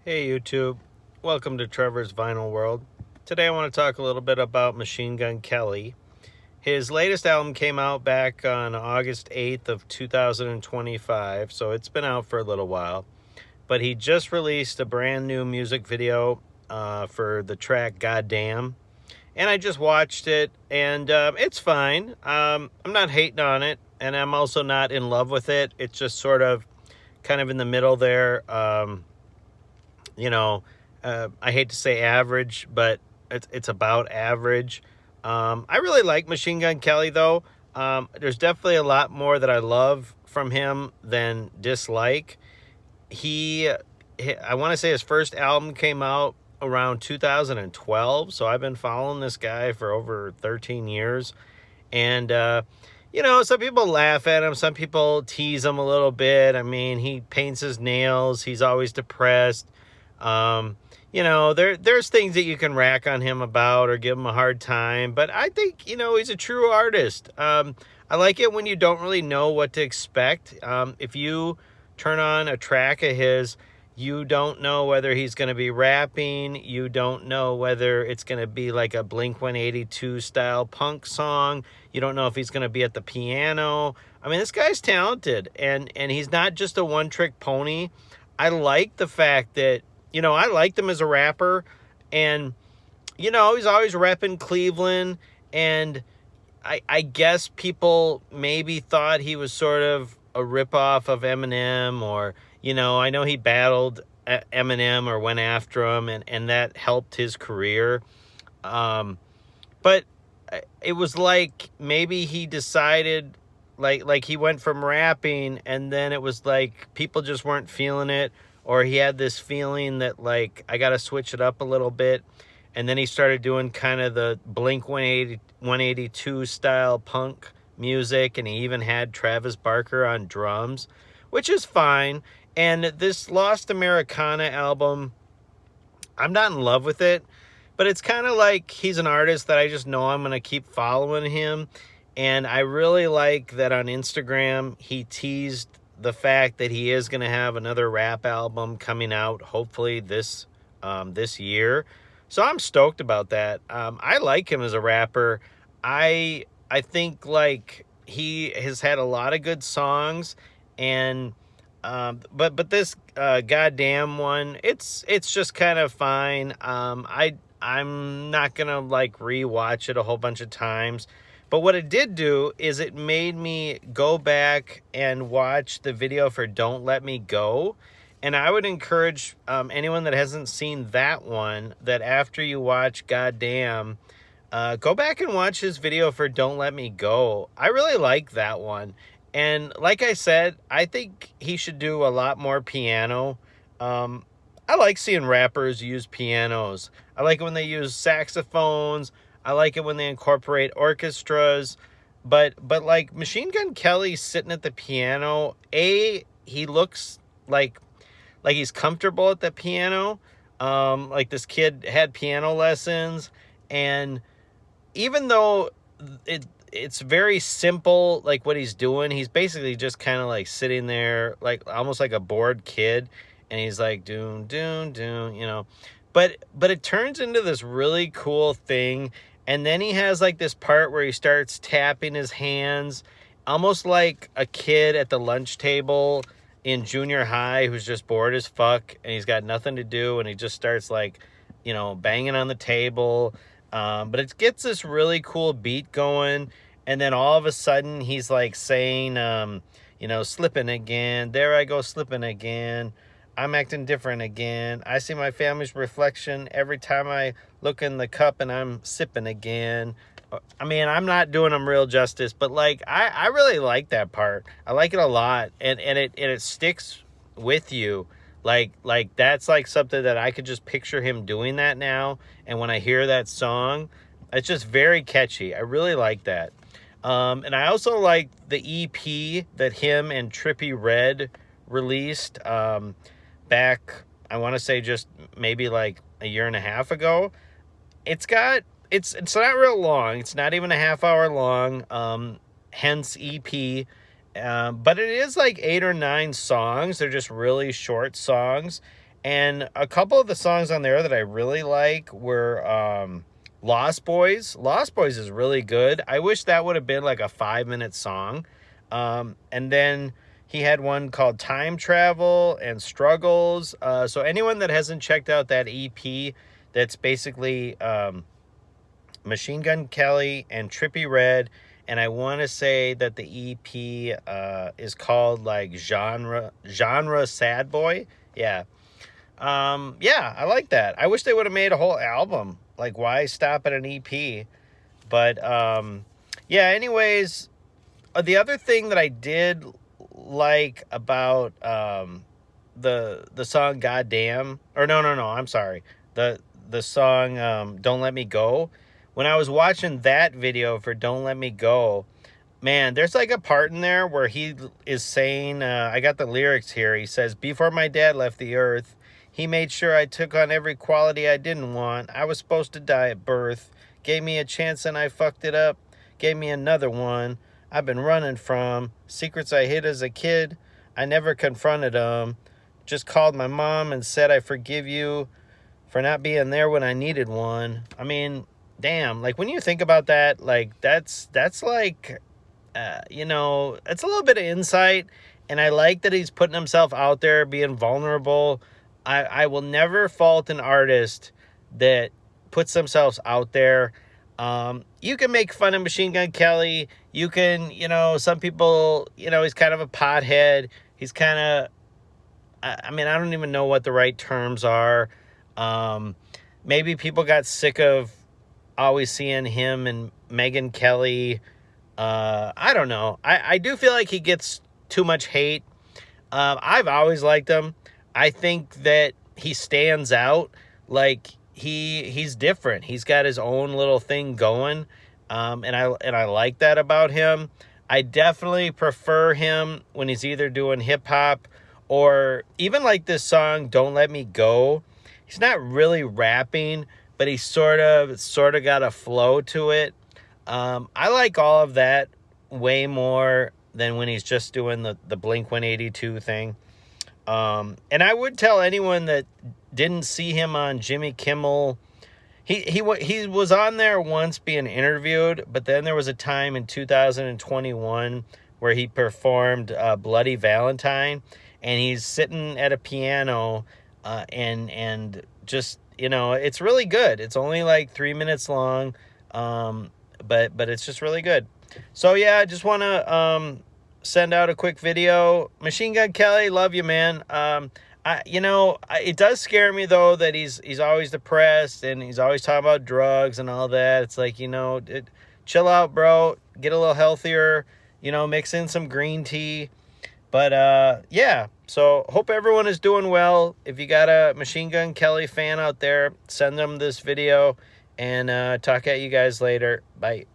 Hey YouTube, welcome to Trevor's Vinyl World. Today I want to talk a little bit about Machine Gun Kelly. His latest album came out back on August 8th of 2025, so it's been out for a little while. But he just released a brand new music video for the track Goddamn. And I just watched it, and it's fine. I'm not hating on it, and I'm also not in love with it. It's just sort of kind of in the middle there. You know, I hate to say average, but it's about average. I really like Machine Gun Kelly, though. There's definitely a lot more that I love from him than dislike. I want to say his first album came out around 2012, so I've been following this guy for over 13 years. And, some people laugh at him, some people tease him a little bit. I mean, he paints his nails, he's always depressed. There's things that you can rack on him about or give him a hard time, but I think, he's a true artist. I like it when you don't really know what to expect. If you turn on a track of his, you don't know whether he's going to be rapping. You don't know whether it's going to be like a Blink-182 style punk song. You don't know if he's going to be at the piano. I mean, this guy's talented, and he's not just a one-trick pony. I like the fact that, I liked him as a rapper, and, he's always repping Cleveland, and I guess people maybe thought he was sort of a ripoff of Eminem, or, I know he battled Eminem or went after him, and that helped his career. But it was like maybe he decided, like he went from rapping, and then it was like people just weren't feeling it, or he had this feeling that, like, I got to switch it up a little bit. And then he started doing kind of the Blink-182 style punk music, and he even had Travis Barker on drums, which is fine. And this Lost Americana album, I'm not in love with it, but it's kind of like he's an artist that I just know I'm going to keep following him. And I really like that on Instagram he teased the fact that he is going to have another rap album coming out, hopefully this year. So I'm stoked about that. I like him as a rapper. I think, like, he has had a lot of good songs, and but this Goddamn one, it's just kind of fine. I'm not gonna like rewatch it a whole bunch of times. But what it did do is it made me go back and watch the video for Don't Let Me Go. And I would encourage anyone that hasn't seen that one, that after you watch Goddamn, go back and watch his video for Don't Let Me Go. I really like that one. And like I said, I think he should do a lot more piano. I like seeing rappers use pianos. I like it when they use saxophones. I like it when they incorporate orchestras. But like Machine Gun Kelly sitting at the piano, he looks like he's comfortable at the piano. Like this kid had piano lessons, and even though it's very simple, like what he's doing, he's basically just kind of like sitting there, like almost like a bored kid, and he's like doon doon doon, but it turns into this really cool thing. And then he has like this part where he starts tapping his hands, almost like a kid at the lunch table in junior high who's just bored as fuck, and he's got nothing to do, and he just starts like, banging on the table. But it gets this really cool beat going, and then all of a sudden he's like saying, slipping again. There I go, slipping again. I'm acting different again. I see my family's reflection every time I look in the cup, and I'm sipping again. I mean, I'm not doing them real justice, but like I really like that part. I like it a lot, and it sticks with you. Like that's like something that I could just picture him doing that now. And when I hear that song, it's just very catchy. I really like that. And I also like the EP that him and Trippie Redd released back, I want to say just maybe like a year and a half ago. It's not real long. It's not even a half hour long, hence EP. But it is like 8 or 9 songs. They're just really short songs. And a couple of the songs on there that I really like were Lost Boys. Lost Boys is really good. I wish that would have been like a 5-minute song. And then he had one called Time Travel and Struggles. So anyone that hasn't checked out that EP, that's basically Machine Gun Kelly and Trippie Redd. And I want to say that the EP is called like Genre Sad Boy. Yeah. Yeah, I like that. I wish they would have made a whole album. Like, why stop at an EP? But yeah, anyways, the other thing that I did like about the song Goddamn, or no, I'm sorry. The song Don't Let Me Go. When I was watching that video for Don't Let Me Go, man, there's like a part in there where he is saying, I got the lyrics here. He says, before my dad left the earth, he made sure I took on every quality I didn't want. I was supposed to die at birth. Gave me a chance and I fucked it up. Gave me another one I've been running from. Secrets I hid as a kid. I never confronted them. Just called my mom and said I forgive you for not being there when I needed one. I mean, damn. Like, when you think about that, like, that's like, you know, it's a little bit of insight. And I like that he's putting himself out there, being vulnerable. I will never fault an artist that puts themselves out there. You can make fun of Machine Gun Kelly. You can, you know, some people, you know, he's kind of a pothead. He's kind of, I mean, I don't even know what the right terms are. Maybe people got sick of always seeing him and Megyn Kelly. I don't know. I do feel like he gets too much hate. I've always liked him. I think that he stands out. Like, he's different. He's got his own little thing going. And I like that about him. I definitely prefer him when he's either doing hip hop or even like this song Don't Let Me Go. He's not really rapping, but he's sort of got a flow to it. I like all of that way more than when he's just doing the Blink-182 thing. And I would tell anyone that didn't see him on Jimmy Kimmel, he was on there once being interviewed, but then there was a time in 2021 where he performed Bloody Valentine, and he's sitting at a piano, and just, you know, it's really good. It's only like 3 minutes long, but it's just really good. So yeah, I just want to send out a quick video. Machine Gun Kelly, love you, man. It does scare me though that he's always depressed and he's always talking about drugs and all that. It's like, you know, chill out, bro. Get a little healthier. You know, mix in some green tea. But yeah. So hope everyone is doing well. If you got a Machine Gun Kelly fan out there, send them this video, and talk at you guys later. Bye.